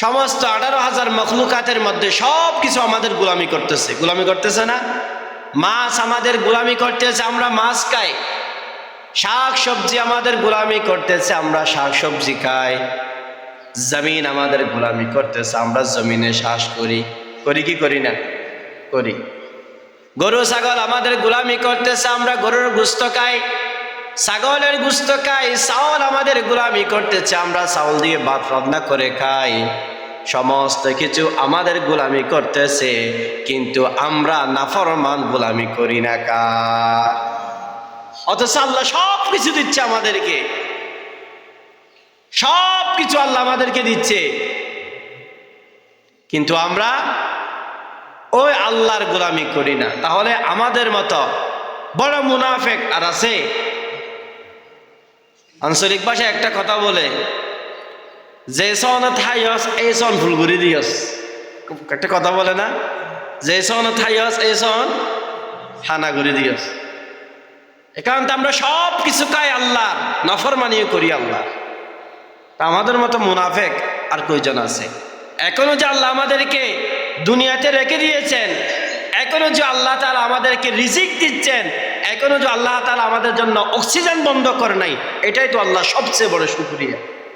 সমস্ত 18,000 মখলুকাতের মধ্যে সব কিছু আমাদের গোলামি করতেছে না? মাছ আমাদের গোলামি করতেছে, আমরা মাছ খাই। শাক সবজি আমাদের গোলামি করতেছে, আমরা শাক সবজি খাই। জমিন আমাদের গোলামি করতেছে, আমরা জমিনে শ্বাস করি কি করি না? করি। গরু ছাগল আমাদের গোলামি করতেছে, আমরা গরুর গোশত খাই, ছাগলের গোশত খাই। চাউল আমাদের গোলামি করতেছে, আমরা চাউল দিয়ে ভাত রান্না করে খাই। সমস্ত কিছু আমাদের গোলামি করতেছে, কিন্তু আমরা নাফরমান গোলামি করি না কার? অথচ আল্লাহ সব কিছু দিচ্ছে আমাদেরকে, সব কিছু আল্লাহ আমাদেরকে দিচ্ছে, কিন্তু আমরা ওই আল্লাহর গোলামি করি না। তাহলে আমাদের মতো বড় মুনাফিক আর আছে? আঞ্চলিক ভাষায় একটা কথা বলে, যে সন থাইয়স এই সন ফুলগুড়ি দিয়স। একটা কথা বলে না, যে সন থাইয়স এই সন হানাগুড়ি দিয়স। এখান আমরা সব কিছু খাই আল্লাহর, নফরমানিও করি আল্লাহ। আমাদের মতো মুনাফিক আর কয়জন আছে? এখনো যে আল্লাহ আমাদেরকে দুনিয়াতে রেখে দিয়েছেন, এখনো যে আল্লাহ তাআলা আমাদেরকে রিজিক দিচ্ছেন, এখনো যে আল্লাহ তাআলা আমাদের জন্য অক্সিজেন বন্ধ করে নাই, এটাই তো আল্লাহ সবচেয়ে বড় শুকরিয়া।